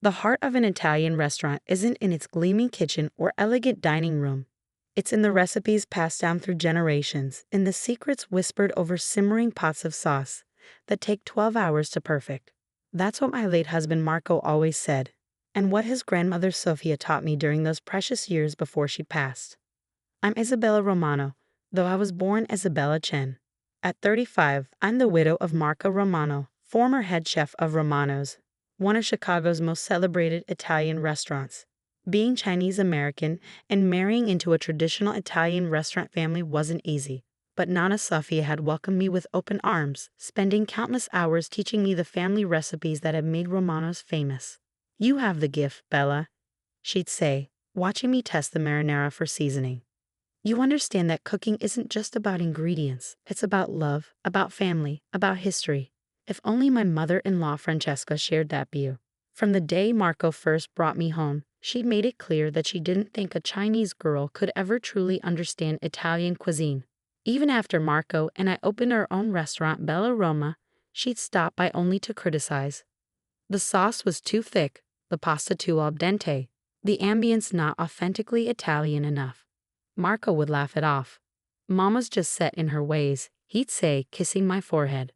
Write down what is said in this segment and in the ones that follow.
The heart of an Italian restaurant isn't in its gleaming kitchen or elegant dining room. It's in the recipes passed down through generations, in the secrets whispered over simmering pots of sauce that take 12 hours to perfect. That's what my late husband Marco always said, and what his grandmother Sophia taught me during those precious years before she passed. I'm Isabella Romano, though I was born Isabella Chen. At 35, I'm the widow of Marco Romano, former head chef of Romano's, one of Chicago's most celebrated Italian restaurants. Being Chinese American and marrying into a traditional Italian restaurant family wasn't easy, but Nonna Sophia had welcomed me with open arms, spending countless hours teaching me the family recipes that had made Romano's famous. "You have the gift, Bella," she'd say, watching me test the marinara for seasoning. "You understand that cooking isn't just about ingredients. It's about love, about family, about history." If only my mother-in-law Francesca shared that view. From the day Marco first brought me home, she'd made it clear that she didn't think a Chinese girl could ever truly understand Italian cuisine. Even after Marco and I opened our own restaurant, Bella Roma, she'd stop by only to criticize. The sauce was too thick, the pasta too al dente, the ambience not authentically Italian enough. Marco would laugh it off. "Mama's just set in her ways," he'd say, kissing my forehead.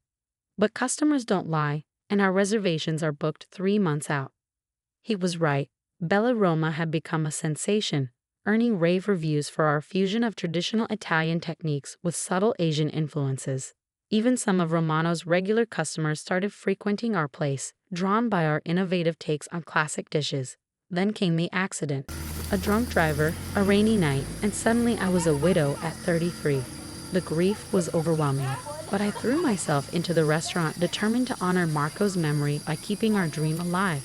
But customers don't lie, and our reservations are booked 3 months out. He was right. Bella Roma had become a sensation, earning rave reviews for our fusion of traditional Italian techniques with subtle Asian influences. Even some of Romano's regular customers started frequenting our place, drawn by our innovative takes on classic dishes. Then came the accident. A drunk driver, a rainy night, and suddenly I was a widow at 33. The grief was overwhelming, but I threw myself into the restaurant determined to honor Marco's memory by keeping our dream alive.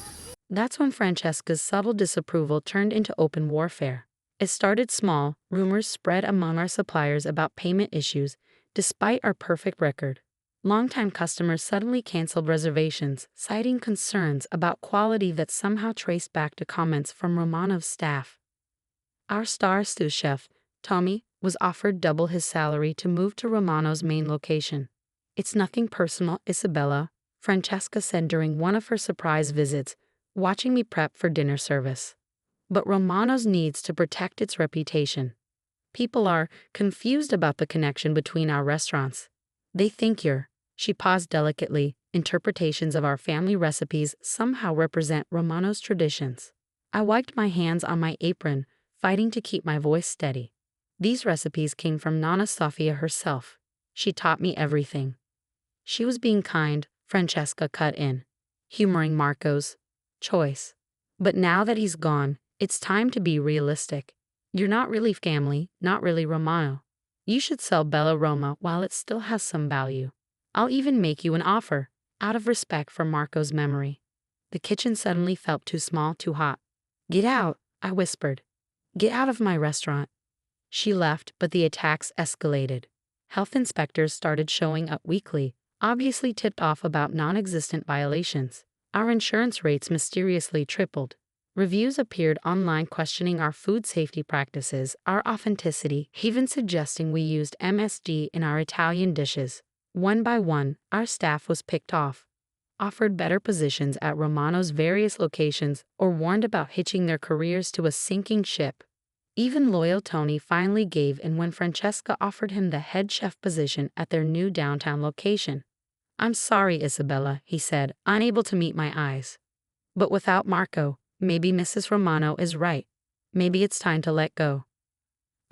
That's when Francesca's subtle disapproval turned into open warfare. It started small, rumors spread among our suppliers about payment issues, despite our perfect record. Longtime customers suddenly canceled reservations, citing concerns about quality that somehow traced back to comments from Romano's staff. Our star sous chef, Tommy, was offered double his salary to move to Romano's main location. "It's nothing personal, Isabella," Francesca said during one of her surprise visits, watching me prep for dinner service. "But Romano's needs to protect its reputation. People are confused about the connection between our restaurants. They think she paused delicately, interpretations of our family recipes somehow represent Romano's traditions." I wiped my hands on my apron, fighting to keep my voice steady. "These recipes came from Nonna Sophia herself. She taught me everything." She was being kind, Francesca cut in, humoring Marco's choice. "But now that he's gone, it's time to be realistic. You're not really family, not really Romano. You should sell Bella Roma while it still has some value. I'll even make you an offer, out of respect for Marco's memory." The kitchen suddenly felt too small, too hot. "Get out," I whispered. "Get out of my restaurant." She left, but the attacks escalated. Health inspectors started showing up weekly, obviously tipped off about non-existent violations. Our insurance rates mysteriously tripled. Reviews appeared online questioning our food safety practices, our authenticity, even suggesting we used MSG in our Italian dishes. One by one, our staff was picked off, offered better positions at Romano's various locations, or warned about hitching their careers to a sinking ship. Even loyal Tony finally gave in when Francesca offered him the head chef position at their new downtown location. "I'm sorry, Isabella," he said, unable to meet my eyes. "But without Marco, maybe Mrs. Romano is right. Maybe it's time to let go."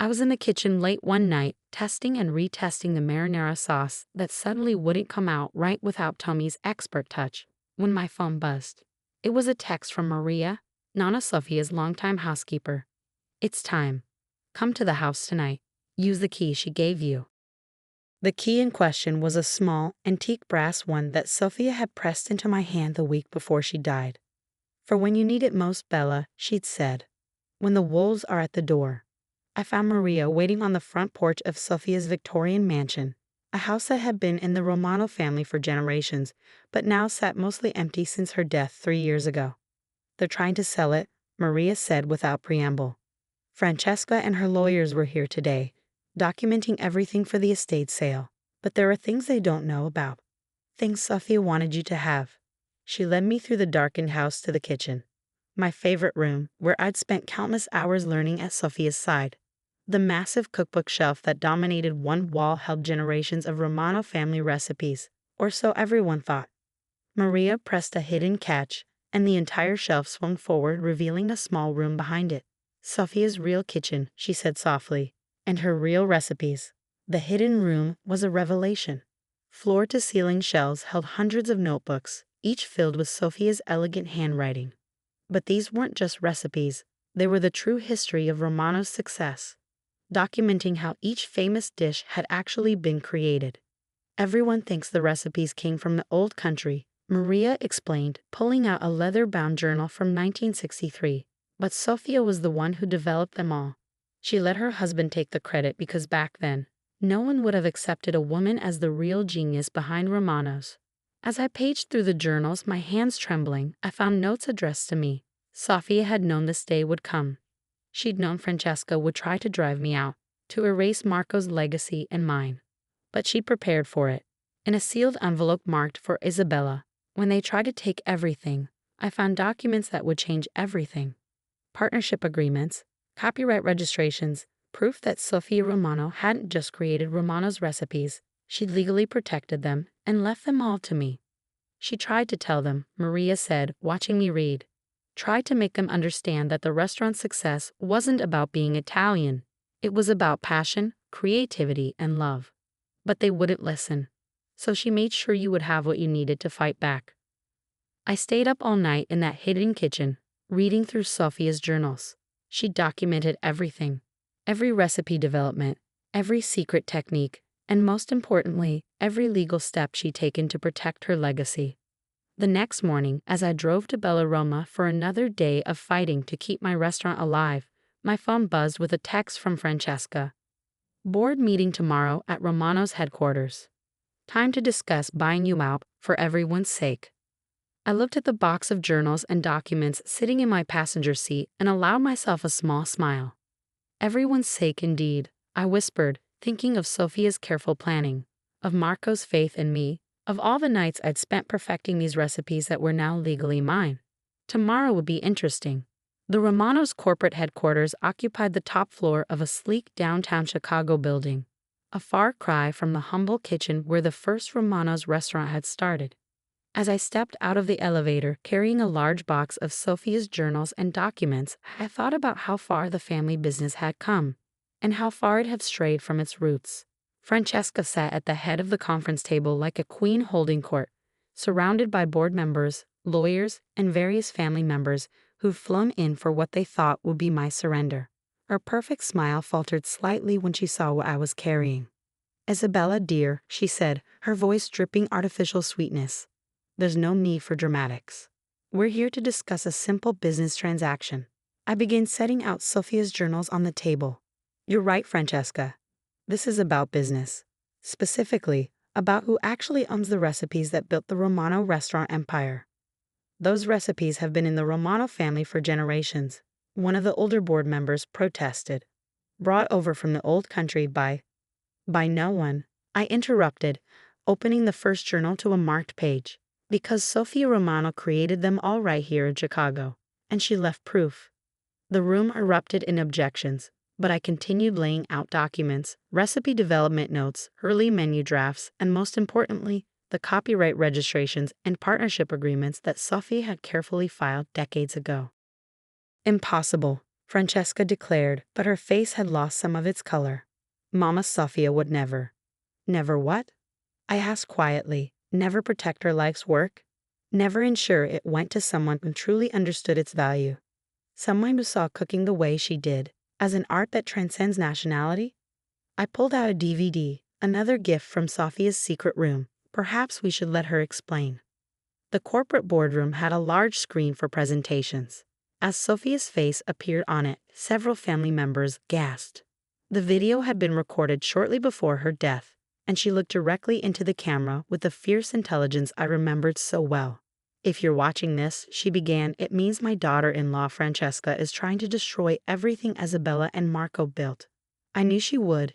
I was in the kitchen late one night, testing and retesting the marinara sauce that suddenly wouldn't come out right without Tommy's expert touch, when my phone buzzed. It was a text from Maria, Nonna Sophia's longtime housekeeper. "It's time. Come to the house tonight. Use the key she gave you." The key in question was a small, antique brass one that Sophia had pressed into my hand the week before she died. "For when you need it most, Bella," she'd said. "When the wolves are at the door." I found Maria waiting on the front porch of Sophia's Victorian mansion, a house that had been in the Romano family for generations, but now sat mostly empty since her death 3 years ago. "They're trying to sell it," Maria said without preamble. "Francesca and her lawyers were here today, documenting everything for the estate sale, but there are things they don't know about. Things Sophia wanted you to have." She led me through the darkened house to the kitchen. My favorite room, where I'd spent countless hours learning at Sophia's side. The massive cookbook shelf that dominated one wall held generations of Romano family recipes, or so everyone thought. Maria pressed a hidden catch, and the entire shelf swung forward, revealing a small room behind it. Sophia's real kitchen, she said softly, and her real recipes. The hidden room was a revelation. Floor-to-ceiling shelves held hundreds of notebooks, each filled with Sophia's elegant handwriting. But these weren't just recipes, they were the true history of Romano's success, documenting how each famous dish had actually been created. Everyone thinks the recipes came from the old country, Maria explained, pulling out a leather-bound journal from 1963. But Sophia was the one who developed them all. She let her husband take the credit because back then, no one would have accepted a woman as the real genius behind Romano's. As I paged through the journals, my hands trembling, I found notes addressed to me. Sophia had known this day would come. She'd known Francesca would try to drive me out, to erase Marco's legacy and mine. But she'd prepared for it. In a sealed envelope marked for Isabella, when they tried to take everything, I found documents that would change everything. Partnership agreements, copyright registrations, proof that Sophia Romano hadn't just created Romano's recipes, she'd legally protected them and left them all to me. She tried to tell them, Maria said, watching me read. Tried to make them understand that the restaurant's success wasn't about being Italian. It was about passion, creativity, and love. But they wouldn't listen. So she made sure you would have what you needed to fight back. I stayed up all night in that hidden kitchen, reading through Sophia's journals. She documented everything. Every recipe development, every secret technique, and most importantly, every legal step she'd taken to protect her legacy. The next morning, as I drove to Roma for another day of fighting to keep my restaurant alive, my phone buzzed with a text from Francesca. Board meeting tomorrow at Romano's headquarters. Time to discuss buying you out for everyone's sake. I looked at the box of journals and documents sitting in my passenger seat and allowed myself a small smile. Everyone's sake indeed, I whispered, thinking of Sophia's careful planning, of Marco's faith in me, of all the nights I'd spent perfecting these recipes that were now legally mine. Tomorrow would be interesting. The Romano's corporate headquarters occupied the top floor of a sleek downtown Chicago building, a far cry from the humble kitchen where the first Romano's restaurant had started. As I stepped out of the elevator carrying a large box of Sophia's journals and documents, I thought about how far the family business had come, and how far it had strayed from its roots. Francesca sat at the head of the conference table like a queen holding court, surrounded by board members, lawyers, and various family members who'd flown in for what they thought would be my surrender. Her perfect smile faltered slightly when she saw what I was carrying. "Isabella, dear," she said, her voice dripping artificial sweetness. "There's no need for dramatics. We're here to discuss a simple business transaction." I began setting out Sophia's journals on the table. "You're right, Francesca. This is about business. Specifically, about who actually owns the recipes that built the Romano restaurant empire. Those recipes have been in the Romano family for generations," one of the older board members protested. "Brought over from the old country by no one," I interrupted, opening the first journal to a marked page. "Because Sophia Romano created them all right here in Chicago, and she left proof." The room erupted in objections, but I continued laying out documents, recipe development notes, early menu drafts, and most importantly, the copyright registrations and partnership agreements that Sophia had carefully filed decades ago. "Impossible," Francesca declared, but her face had lost some of its color. "Mama Sophia would never." "Never what?" I asked quietly. "Never protect her life's work? Never ensure it went to someone who truly understood its value? Someone who saw cooking the way she did, as an art that transcends nationality?" I pulled out a DVD, another gift from Sophia's secret room. Perhaps we should let her explain. The corporate boardroom had a large screen for presentations. As Sophia's face appeared on it, several family members gasped. The video had been recorded shortly before her death, and she looked directly into the camera with the fierce intelligence I remembered so well. "If you're watching this," she began, "it means my daughter-in-law Francesca is trying to destroy everything Isabella and Marco built. I knew she would.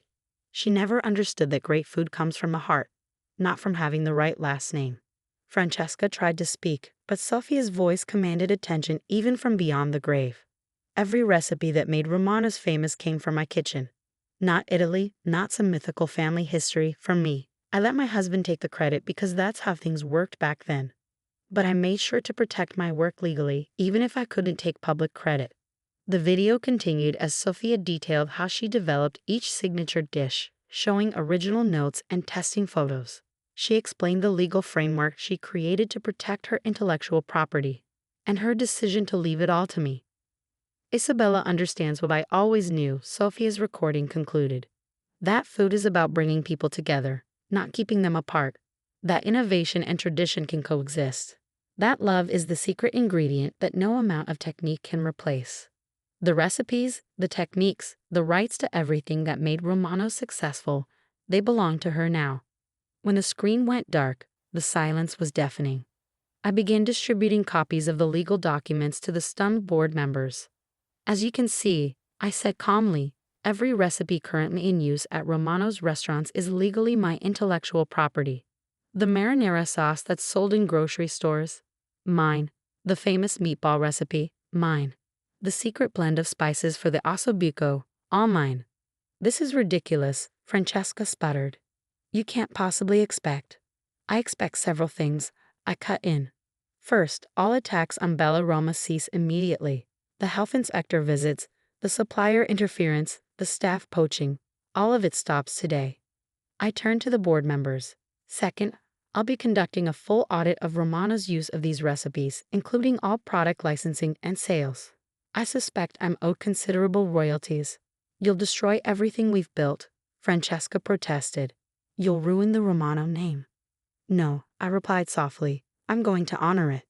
She never understood that great food comes from the heart, not from having the right last name." Francesca tried to speak, But Sophia's voice commanded attention even from beyond the grave. Every recipe that made Romano's famous came from my kitchen. Not Italy, not some mythical family history, from me. I let my husband take the credit because that's how things worked back then. But I made sure to protect my work legally, even if I couldn't take public credit. The video continued as Sophia detailed how she developed each signature dish, showing original notes and testing photos. She explained the legal framework she created to protect her intellectual property, and her decision to leave it all to me. Isabella understands what I always knew, Sophia's recording concluded. That food is about bringing people together, not keeping them apart. That innovation and tradition can coexist. That love is the secret ingredient that no amount of technique can replace. The recipes, the techniques, the rights to everything that made Romano successful, they belong to her now. When the screen went dark, the silence was deafening. I began distributing copies of the legal documents to the stunned board members. As you can see, I said calmly, every recipe currently in use at Romano's restaurants is legally my intellectual property. The marinara sauce that's sold in grocery stores? Mine. The famous meatball recipe? Mine. The secret blend of spices for the ossobuco? All mine. This is ridiculous, Francesca sputtered. You can't possibly expect. I expect several things, I cut in. First, all attacks on Bella Roma cease immediately. The health inspector visits, the supplier interference, the staff poaching, all of it stops today. I turn to the board members. Second, I'll be conducting a full audit of Romano's use of these recipes, including all product licensing and sales. I suspect I'm owed considerable royalties. You'll destroy everything we've built, Francesca protested. You'll ruin the Romano name. No, I replied softly. I'm going to honor it.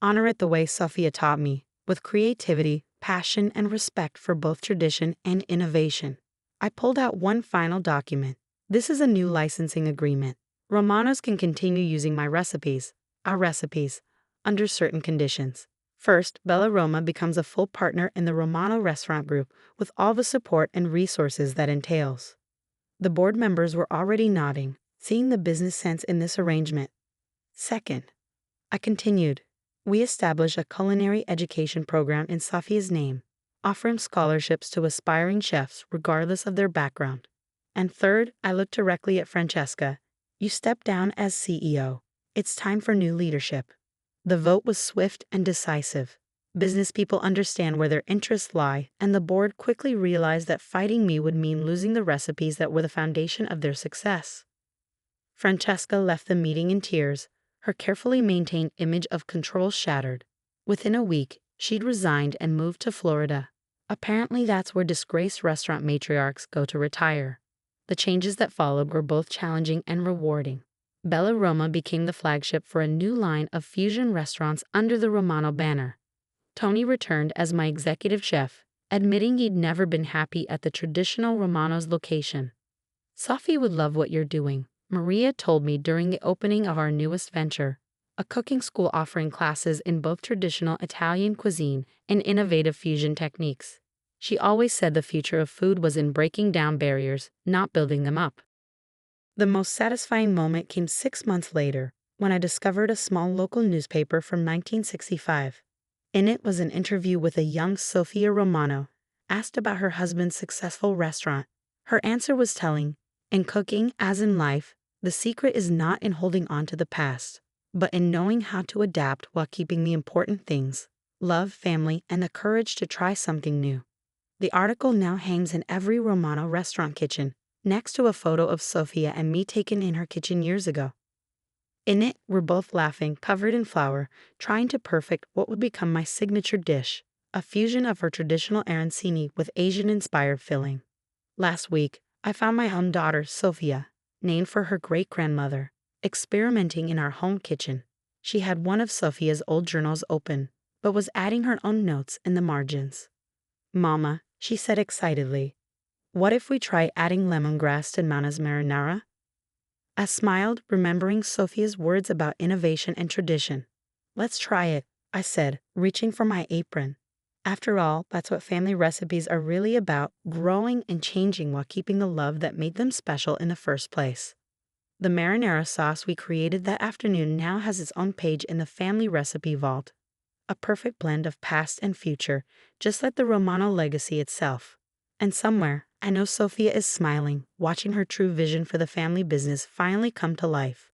Honor it the way Sophia taught me, with creativity, passion, and respect for both tradition and innovation. I pulled out one final document. This is a new licensing agreement. Romanos can continue using my recipes, our recipes, under certain conditions. First, Bella Roma becomes a full partner in the Romano restaurant group with all the support and resources that entails. The board members were already nodding, seeing the business sense in this arrangement. Second, I continued, we establish a culinary education program in Sophia's name, offering scholarships to aspiring chefs regardless of their background. And third, I looked directly at Francesca. You step down as CEO. It's time for new leadership. The vote was swift and decisive. Business people understand where their interests lie, and the board quickly realized that fighting me would mean losing the recipes that were the foundation of their success. Francesca left the meeting in tears, her carefully maintained image of control shattered. Within a week, she'd resigned and moved to Florida. Apparently that's where disgraced restaurant matriarchs go to retire. The changes that followed were both challenging and rewarding. Bella Roma became the flagship for a new line of fusion restaurants under the Romano banner. Tony returned as my executive chef, admitting he'd never been happy at the traditional Romano's location. Sophie would love what you're doing, Maria told me during the opening of our newest venture, a cooking school offering classes in both traditional Italian cuisine and innovative fusion techniques. She always said the future of food was in breaking down barriers, not building them up. The most satisfying moment came 6 months later, when I discovered a small local newspaper from 1965. In it was an interview with a young Sophia Romano, asked about her husband's successful restaurant. Her answer was telling. In cooking, as in life, the secret is not in holding on to the past, but in knowing how to adapt while keeping the important things: love, family, and the courage to try something new. The article now hangs in every Romano restaurant kitchen, next to a photo of Sophia and me taken in her kitchen years ago. In it, we're both laughing, covered in flour, trying to perfect what would become my signature dish, a fusion of her traditional arancini with Asian-inspired filling. Last week, I found my own daughter, Sophia, named for her great-grandmother, experimenting in our home kitchen. She had one of Sophia's old journals open, but was adding her own notes in the margins. "Mama," she said excitedly, "what if we try adding lemongrass to Nonna's marinara?" I smiled, remembering Sophia's words about innovation and tradition. "Let's try it," I said, reaching for my apron. After all, that's what family recipes are really about, growing and changing while keeping the love that made them special in the first place. The marinara sauce we created that afternoon now has its own page in the family recipe vault. A perfect blend of past and future, just like the Romano legacy itself. And somewhere, I know Sophia is smiling, watching her true vision for the family business finally come to life.